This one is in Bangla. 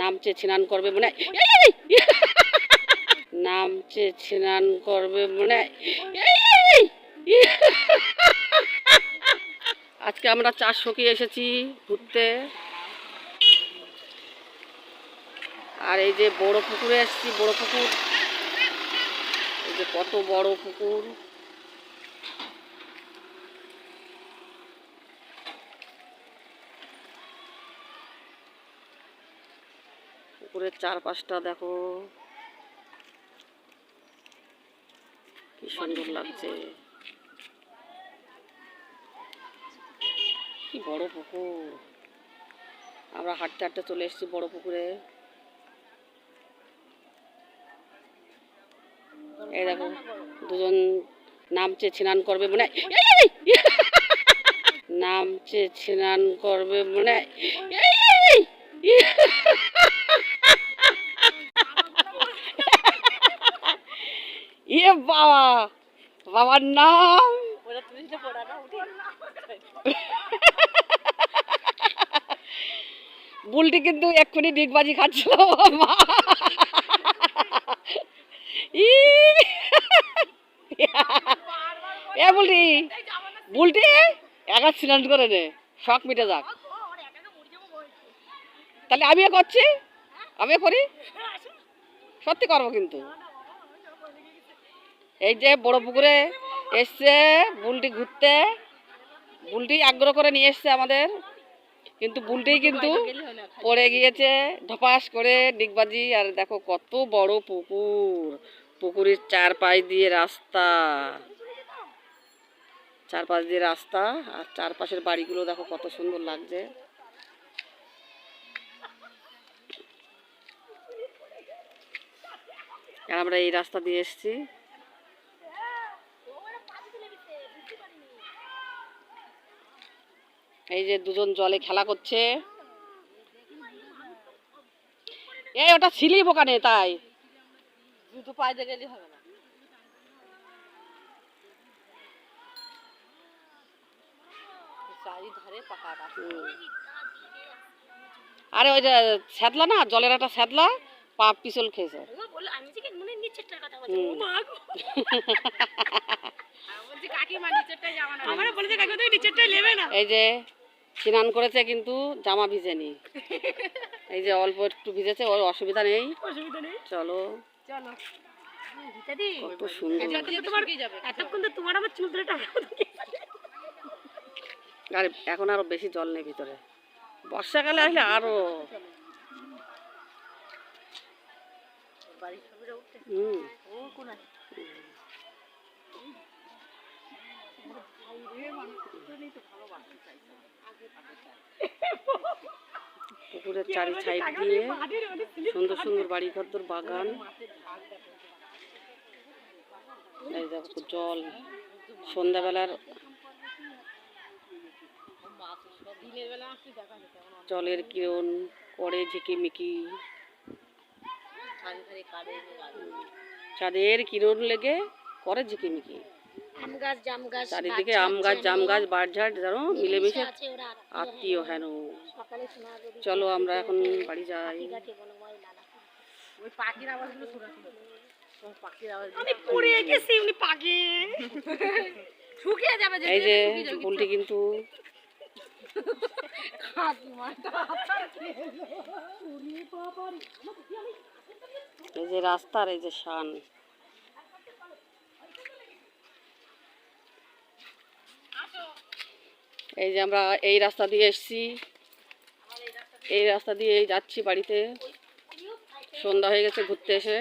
নামছে স্নান করবে মনে হয়, নামছে স্নান করবে মনে হয়। আজকে আমরা 4 সখী এসেছি ঘুরতে। আর এই যে বড় পুকুরে এসেছি, বড় পুকুর, এই যে কত বড় পুকুর। পুকুরের চারপাশটা দেখো কি সুন্দর লাগছে, কি বড় পুকুর। আমরা হাঁটতে হাঁটতে চলে এসেছি বড় পুকুরে। এই দেখো দুজন নামছে স্নান করবে মনে হয়, নামছে স্নান করবে মনে হয়। ইয়ে বাবা, বাবার নাম বুলটি কিন্তু এক্ষুনি ডিগবাজি খাচ্ছিল। মা এ বুলটি, বুলটি একা স্নান করে নে, শখ মিটে যাক। তাহলে আমিও করছি, আমিও করি, সত্যি করবো কিন্তু। এই যে বড় পুকুরে এসছে বুলটি ঘুরতে, বুলটি আগ্রহ করে নিয়ে এসছে আমাদের, কিন্তু বুলটি কিন্তু পড়ে গিয়েছে ধপাস করে ডিগবাজি। আর দেখো কত বড় পুকুর, পুকুরের চারপাশ দিয়ে রাস্তা, চারপাশ দিয়ে রাস্তা, আর চারপাশের বাড়িগুলো দেখো কত সুন্দর লাগছে। আর আমরা এই রাস্তা দিয়ে এসেছি। এই যে দুজন জলে খেলা করছে। এই ওটা ছিলিপ ওখানে, তাই জুতো পায়ে দিয়ে গেলে হবে না। আরে ওই যে স্যাদলা না, জলের একটা স্যাদলা, পা পিছল খেয়েছে। এই যে স্নান করেছে কিন্তু জামা ভিজেনি, এই যে অল্প একটু ভিজেছে, ওর অসুবিধা নেই। চলো কত সুন্দর। আর এখন আরো বেশি জল নেই ভিতরে, বর্ষাকালে আসলে আরো। পুকুরের চারি সাইড দিয়ে সুন্দর সুন্দর বাড়ি ঘর বাগান। এই দেখো জল, সন্ধ্যাবেলার জলের কিরণ করে ঝিকিমিকি, চাঁদের কিরণ লেগে করে ঝিকিমিকি। চারিদিকে আম গাছ, জাম গাছ, বাঁশঝাড় যেন মিলেমিশে আত্মীয় হেন। চলো আমরা এখন বাড়ি যাই। এই যে বুলটি কিন্তু এই যে রাস্তার এই যে শান, এই যে আমরা এই রাস্তা দিয়ে এসছি, এই রাস্তা দিয়ে যাচ্ছি বাড়িতে। সন্ধ্যা হয়ে গেছে ঘুরতে এসে।